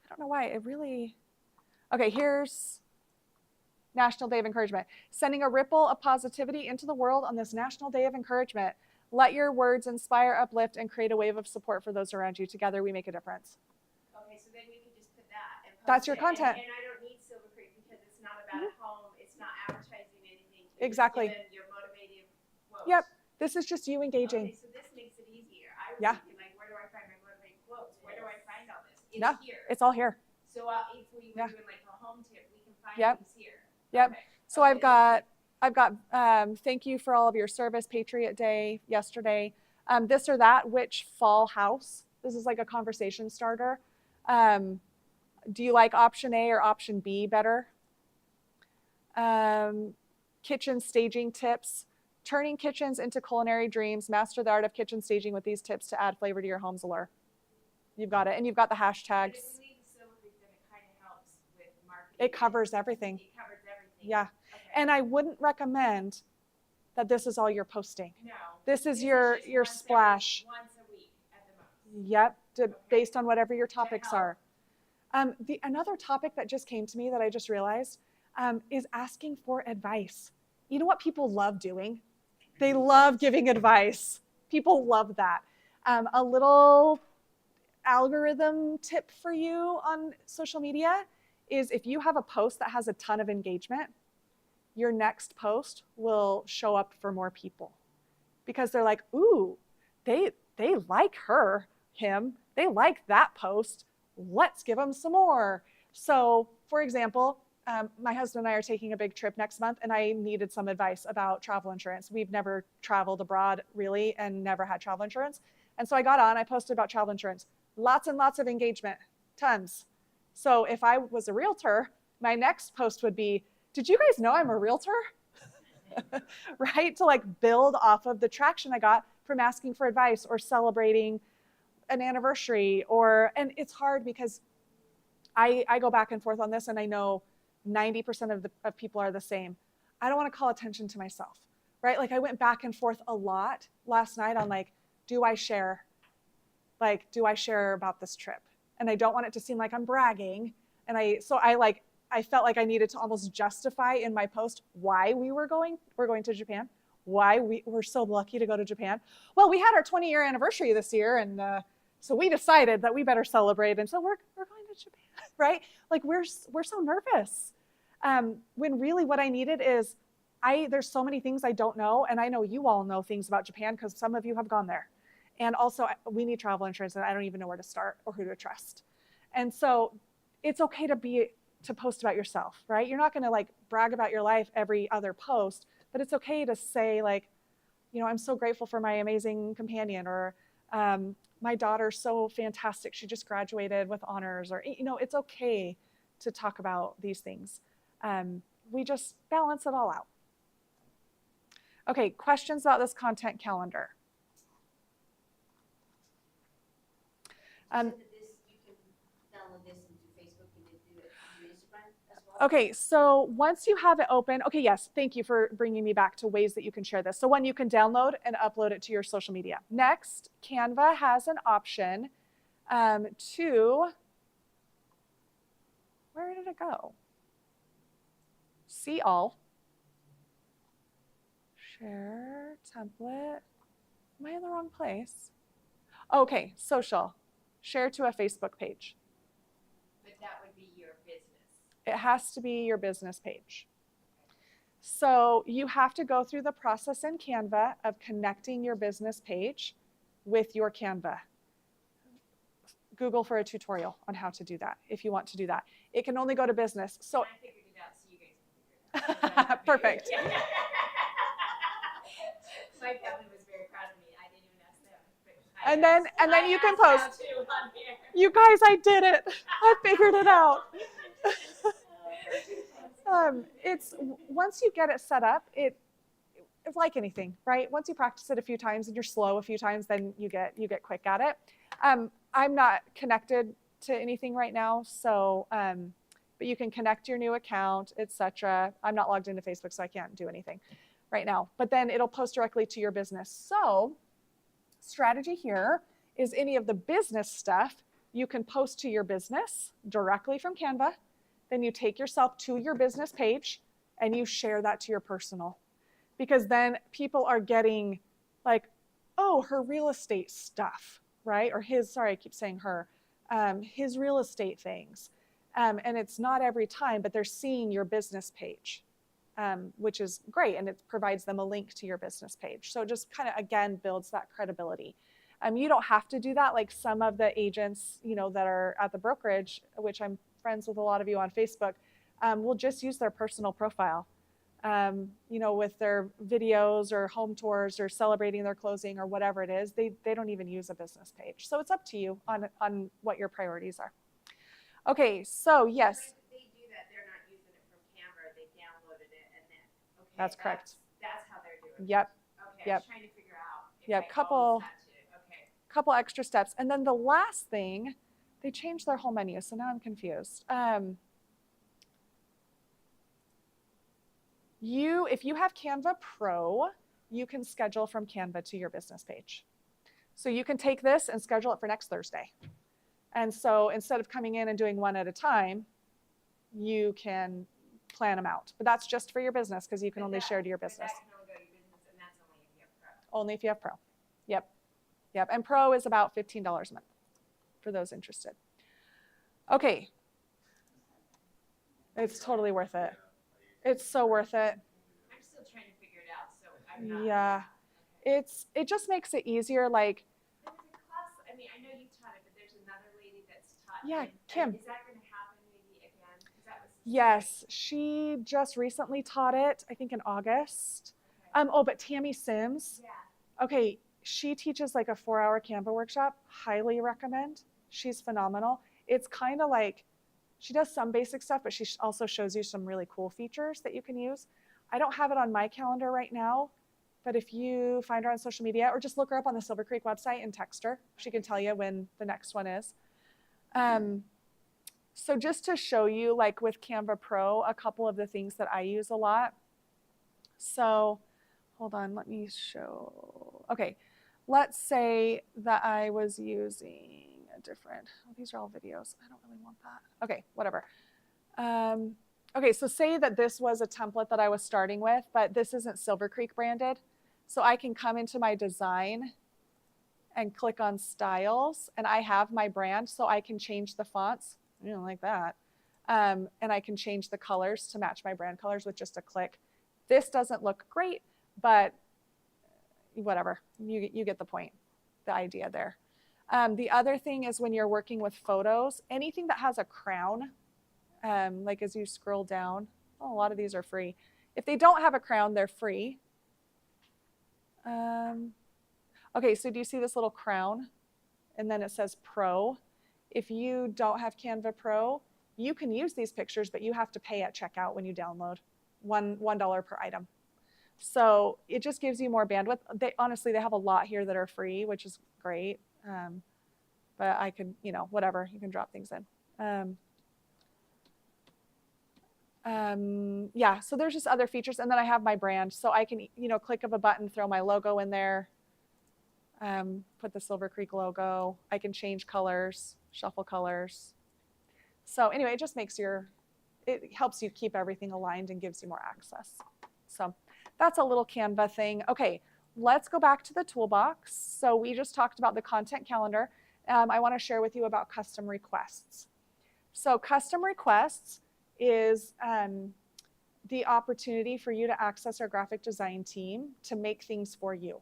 I don't know why. It really, okay, here's National Day of Encouragement. Sending a ripple of positivity into the world on this National Day of Encouragement. Let your words inspire, uplift, and create a wave of support for those around you. Together we make a difference. Okay, so then you can just put that and post That's your it. content. And I don't need Silver Creek because it's not about a home. It's not advertising anything. Exactly. Just giving your motivating quotes. Yep. This is just you engaging. Okay, so this makes it easier. I was Yeah. thinking, like, where do I find my motivating quotes? Where do I find all this? It's Yeah, here. it's all here. So if we were doing like a home tip, we can find Yep. these here. Yep. Okay. So I've got thank you for all of your service, Patriot Day yesterday. This or that, which fall house? This is like a conversation starter. Do you like option A or option B better? Kitchen staging tips. Turning kitchens into culinary dreams. Master the art of kitchen staging with these tips to add flavor to your home's allure. You've got it. And you've got the But hashtags. if we leave the Silver Creek, then it kind of helps with marketing. It covers everything. It covers everything. Yeah. Okay. And I wouldn't recommend that this is all you're posting. No. This is just your once splash. Once a week at the most. Yep, Okay. based on whatever your topics help. are. Another topic that just came to me that I just realized is asking for advice. You know what people love doing? They love giving advice. People love that. A little algorithm tip for you on social media is if you have a post that has a ton of engagement, your next post will show up for more people because they're like, ooh, they like her, him, they like that post. Let's give them some more. So for example, my husband and I are taking a big trip next month and I needed some advice about travel insurance. We've never traveled abroad really and never had travel insurance. And so I got on, I posted about travel insurance. Lots and lots of engagement, tons. So if I was a realtor, my next post would be, did you guys know I'm a realtor? Right? To like build off of the traction I got from asking for advice or celebrating an anniversary and it's hard because I go back and forth on this and I know 90% of people are the same. I don't want to call attention to myself, right? Like I went back and forth a lot last night on like, do I share about this trip? And I don't want it to seem like I'm bragging. And I felt like I needed to almost justify in my post why we're going to Japan, why we were so lucky to go to Japan. Well, we had our 20-year anniversary this year, and so we decided that we better celebrate, and so we're going to Japan, right? Like we're so nervous. When really what I needed is, there's so many things I don't know, and I know you all know things about Japan because some of you have gone there. And also, we need travel insurance, and I don't even know where to start or who to trust. And so it's okay to post about yourself, right? You're not going to like brag about your life every other post, but it's okay to say like, you know, I'm so grateful for my amazing companion, or my daughter's so fantastic. She just graduated with honors, or, you know, it's okay to talk about these things. We just balance it all out. Okay, questions about this content calendar? You can download this into Facebook and then do it on Instagram as well. Okay, so once you have it open, okay, yes, thank you for bringing me back to ways that you can share this. So one, you can download and upload it to your social media. Next, Canva has an option to, where did it go? See all. Share, template. Am I in the wrong place? Okay, social. Share to a Facebook page. But that would be your business. It has to be your business page. So you have to go through the process in Canva of connecting your business page with your Canva. Google for a tutorial on how to do that if you want to do that. It can only go to business. So I figured it out, so you guys can figure it out. perfect. My family was very proud of me. I didn't even ask them. But And then you can asked now post. too on here. You guys, I did it. I figured it out. It's once you get it set up, it's like anything, right? Once you practice it a few times and you're slow a few times, then you get quick at it. I'm not connected to anything right now, so but you can connect your new account, etc. I'm not logged into Facebook, so I can't do anything right now. But then it'll post directly to your business. So strategy here is any of the business stuff you can post to your business directly from Canva. Then you take yourself to your business page and you share that to your personal. Because then people are getting like, oh, her real estate stuff, right? Or his, sorry, I keep saying her, his real estate things. And it's not every time, but they're seeing your business page, which is great. And it provides them a link to your business page. So it just kind of, again, builds that credibility. You don't have to do that like some of the agents, that are at the brokerage, which I'm friends with a lot of you on Facebook, will just use their personal profile, with their videos or home tours or celebrating their closing or whatever it is. They don't even use a business page. So it's up to you on what your priorities are. Okay, so yes. They do that. They're not using it from Canva. They downloaded it and then, okay. That's correct. That's how they're doing it. Yep. Okay, I was trying to figure out if Yep. I always had to. Okay. Couple extra steps. And then the last thing, they changed their whole menu, so now I'm confused. If you have Canva Pro, you can schedule from Canva to your business page. So you can take this and schedule it for next Thursday. And so instead of coming in and doing one at a time, you can plan them out. But that's just for your business because you can only share to your business. That can only go to your business, and that's only if you have Pro. Only if you have Pro. Yep. And Pro is about $15 a month for those interested. Okay. It's totally worth it. It's so worth it. I'm still trying to figure it out, so I'm not. Yeah. Okay. It just makes it easier. Like, There's a class, I mean, I know you've taught it, but there's another lady that's taught Yeah, it. Kim. Is that going to happen maybe again? 'Cause that was yes, she just recently taught it, I think in August. Okay. But Tammy Sims, Yeah. okay, she teaches like a 4-hour Canva workshop. Highly recommend. She's phenomenal. It's kind of like, she does some basic stuff, but she also shows you some really cool features that you can use. I don't have it on my calendar right now, but if you find her on social media or just look her up on the Silver Creek website and text her, she can tell you when the next one is. So just to show you, like with Canva Pro, a couple of the things that I use a lot. So hold on, let me show. Okay, let's say that I was using a different, these are all videos. I don't really want that. Okay, whatever. Okay, so say that this was a template that I was starting with, but this isn't Silver Creek branded. So I can come into my design and click on styles, and I have my brand, so I can change the fonts. I don't like that. And I can change the colors to match my brand colors with just a click. This doesn't look great, but whatever, you get the point, the idea there. The other thing is when you're working with photos, anything that has a crown, like as you scroll down, a lot of these are free. If they don't have a crown, they're free. Okay, so do you see this little crown? And then it says Pro. If you don't have Canva Pro, you can use these pictures, but you have to pay at checkout when you download, $1 per item. So it just gives you more bandwidth. Honestly, they have a lot here that are free, which is great. But I could, whatever, you can drop things in. Yeah, so there's just other features. And then I have my brand. So I can, click of a button, throw my logo in there, put the Silver Creek logo. I can change colors, shuffle colors. So anyway, it just makes it helps you keep everything aligned and gives you more access. So that's a little Canva thing. Okay, let's go back to the toolbox. So we just talked about the content calendar. I want to share with you about custom requests. So custom requests is the opportunity for you to access our graphic design team to make things for you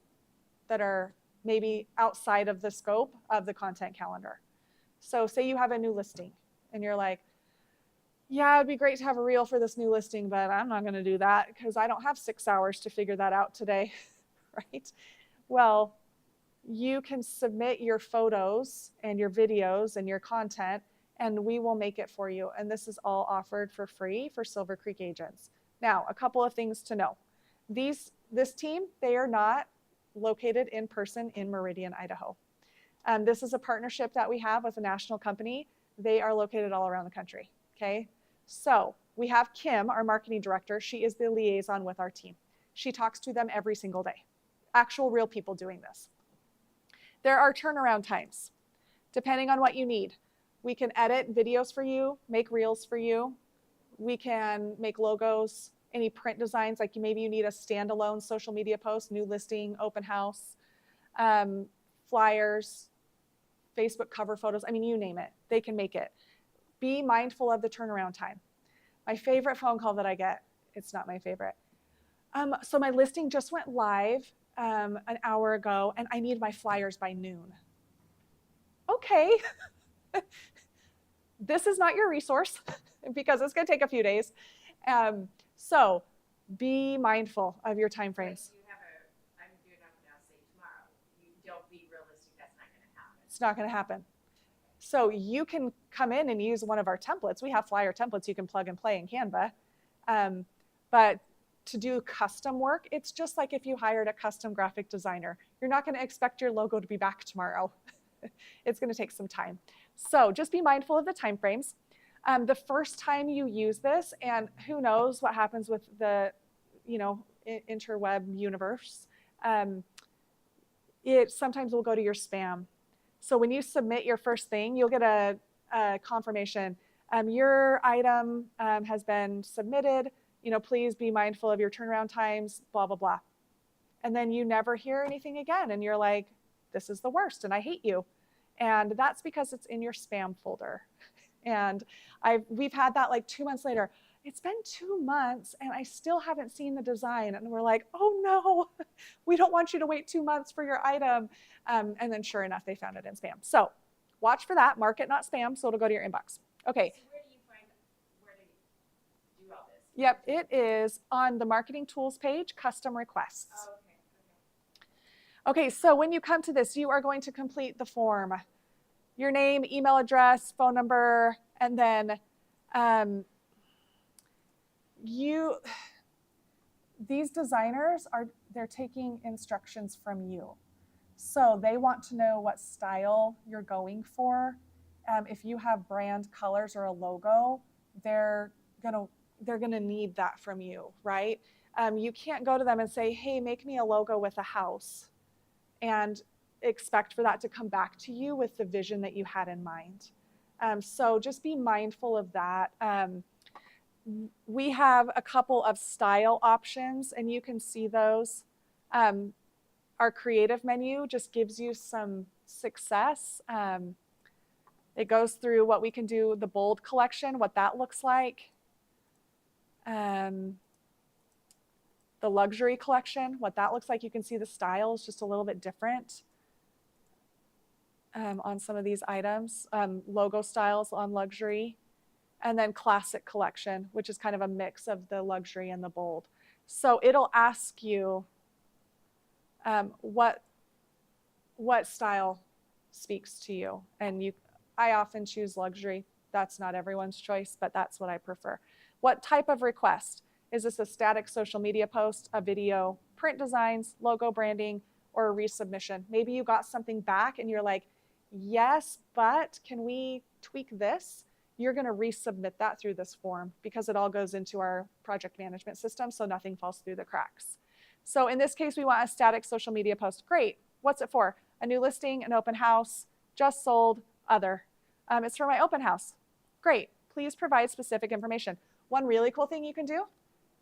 that are maybe outside of the scope of the content calendar. So say you have a new listing and you're like, yeah, it'd be great to have a reel for this new listing, but I'm not going to do that because I don't have 6 hours to figure that out today, right? Well, you can submit your photos and your videos and your content, and we will make it for you. And this is all offered for free for Silver Creek agents. Now, a couple of things to know. This team, they are not located in person in Meridian, Idaho. This is a partnership that we have with a national company. They are located all around the country, okay? So we have Kim, our marketing director. She is the liaison with our team. She talks to them every single day. Actual real people doing this. There are turnaround times, depending on what you need. We can edit videos for you, make reels for you. We can make logos, any print designs, like maybe you need a standalone social media post, new listing, open house, flyers, Facebook cover photos. I mean, you name it, they can make it. Be mindful of the turnaround time. My favorite phone call that I get, it's not my favorite. So my listing just went live an hour ago and I need my flyers by noon. Okay, this is not your resource because it's gonna take a few days. So be mindful of your time frames. You have I'm doing up now, say tomorrow. You don't be realistic, that's not gonna happen. It's not gonna happen. So you can come in and use one of our templates. We have flyer templates you can plug and play in Canva. But to do custom work, it's just like if you hired a custom graphic designer. You're not gonna expect your logo to be back tomorrow. It's gonna take some time. So just be mindful of the time frames. The first time you use this, and who knows what happens with the, interweb universe, it sometimes will go to your spam. So when you submit your first thing, you'll get a confirmation. Your item has been submitted. Please be mindful of your turnaround times, blah, blah, blah. And then you never hear anything again. And you're like, this is the worst and I hate you. And that's because it's in your spam folder. And we've had that like 2 months later. It's been 2 months and I still haven't seen the design. And we're like, oh no, we don't want you to wait 2 months for your item. And then sure enough, they found it in spam. So watch for that, mark it not spam, so it'll go to your inbox. Okay. So where do you do all this? Yep, it is on the marketing tools page, custom requests. Oh, Okay, so when you come to this, you are going to complete the form. Your name, email address, phone number, and then these designers they're taking instructions from you. So they want to know what style you're going for. If you have brand colors or a logo, they're gonna need that from you, right? You can't go to them and say, hey, make me a logo with a house, and expect for that to come back to you with the vision that you had in mind. So just be mindful of that. We have a couple of style options and you can see those. Our creative menu just gives you some success. It goes through what we can do, the bold collection, what that looks like. The luxury collection, what that looks like. You can see the styles just a little bit different on some of these items. Logo styles on luxury. And then classic collection, which is kind of a mix of the luxury and the bold. So it'll ask you what style speaks to you. And I often choose luxury. That's not everyone's choice, but that's what I prefer. What type of request? Is this a static social media post, a video, print designs, logo branding, or a resubmission? Maybe you got something back and you're like, yes, but can we tweak this? You're gonna resubmit that through this form because it all goes into our project management system so nothing falls through the cracks. So in this case, we want a static social media post. Great, what's it for? A new listing, an open house, just sold, other. It's for my open house. Great, please provide specific information. One really cool thing you can do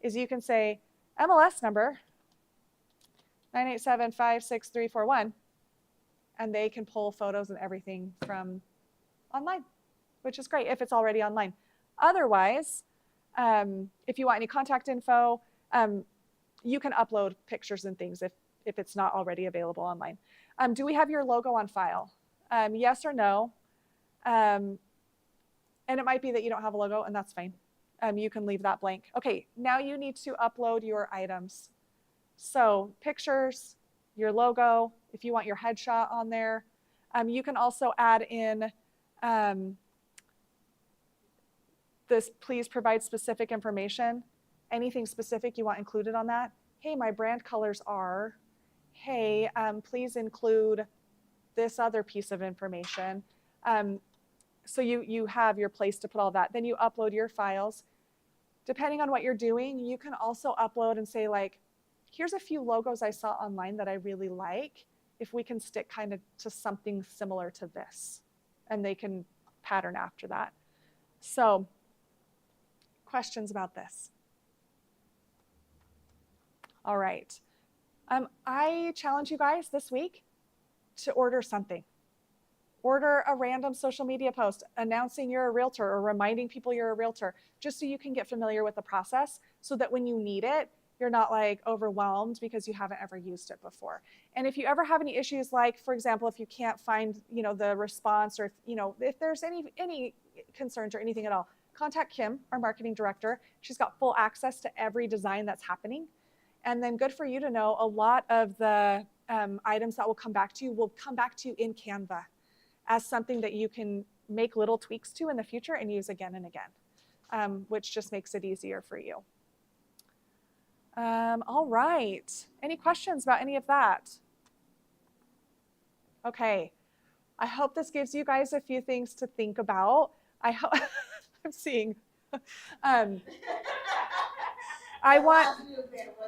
is you can say MLS number 987-56341, and they can pull photos and everything from online, which is great if it's already online. Otherwise, if you want any contact info, you can upload pictures and things if it's not already available online. Do we have your logo on file? Yes or no? And it might be that you don't have a logo, and that's fine. You can leave that blank. Okay, now you need to upload your items. So pictures, your logo, if you want your headshot on there. You can also add in this, please provide specific information. Anything specific you want included on that. Hey, my brand colors are. Hey, please include this other piece of information. So you have your place to put all that. Then you upload your files. Depending on what you're doing, you can also upload and say like, here's a few logos I saw online that I really like. If we can stick kind of to something similar to this, and they can pattern after that. So, questions about this? All right. I challenge you guys this week to order something. Order a random social media post announcing you're a realtor or reminding people you're a realtor, just so you can get familiar with the process so that when you need it, you're not like overwhelmed because you haven't ever used it before. And if you ever have any issues, like for example, if you can't find, the response, or if there's any concerns or anything at all, contact Kim, our marketing director. She's got full access to every design that's happening. And then good for you to know, a lot of the items that will come back to you in Canva as something that you can make little tweaks to in the future and use again and again, which just makes it easier for you. All right. Any questions about any of that? Okay. I hope this gives you guys a few things to think about. I hope I'm seeing. I want,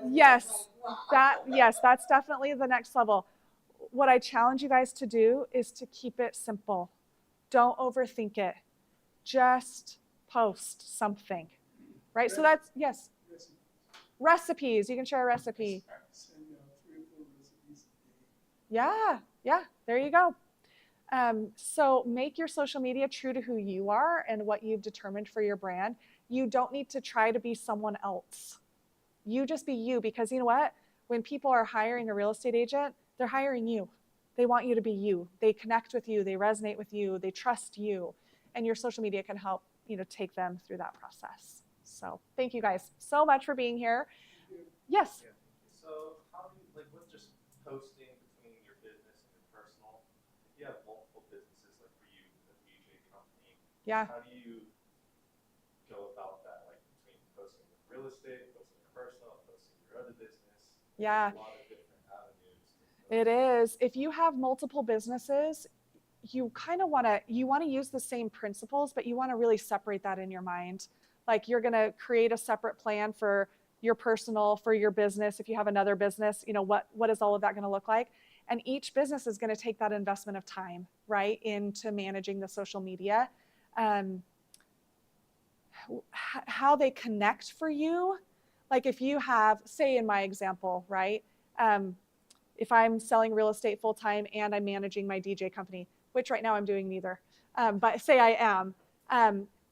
yes, that's definitely the next level. What I challenge you guys to do is to keep it simple. Don't overthink it. Just post something, right? So that's, yes. Recipes, you can share a recipe. Send out 3 or 4 recipes a day. Yeah, there you go. So make your social media true to who you are and what you've determined for your brand. You don't need to try to be someone else. You just be you, because you know what? When people are hiring a real estate agent, they're hiring you. They want you to be you. They connect with you. They resonate with you. They trust you. And your social media can help, take them through that process. So thank you guys so much for being here. Yes. Yeah. So how do you, with just posting between your business and your personal, if you have multiple businesses, like for you, the DJ company, Yeah. how do you go about that? Like between posting with real estate, posting your personal, posting your other business? Yeah. There's a lot of different avenues. It is. If you have multiple businesses, you kind of want to use the same principles, but you want to really separate that in your mind. Like you're going to create a separate plan for your personal, for your business. If you have another business, what is all of that going to look like? And each business is going to take that investment of time, right, into managing the social media. How they connect for you, like if you have, say in my example, right, if I'm selling real estate full-time and I'm managing my DJ company, which right now I'm doing neither, but say I am,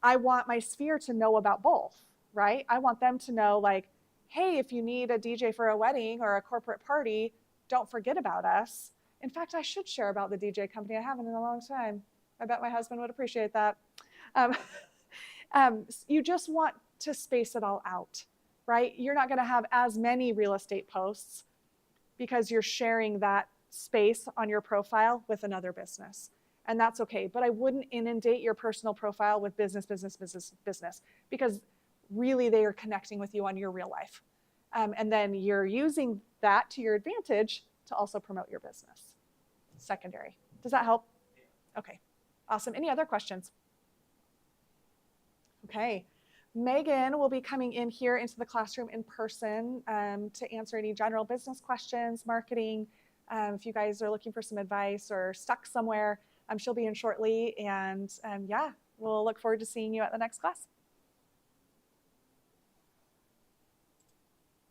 I want my sphere to know about both, right? I want them to know, like, hey, if you need a DJ for a wedding or a corporate party, don't forget about us. In fact, I should share about the DJ company. I haven't in a long time. I bet my husband would appreciate that. You just want to space it all out, right? You're not going to have as many real estate posts because you're sharing that space on your profile with another business. And that's okay. But I wouldn't inundate your personal profile with business, because really they are connecting with you on your real life. And then you're using that to your advantage to also promote your business. Secondary. Does that help? Okay, awesome. Any other questions? Okay. Megan will be coming in here into the classroom in person to answer any general business questions, marketing. If you guys are looking for some advice or stuck somewhere, she'll be in shortly. And yeah, we'll look forward to seeing you at the next class.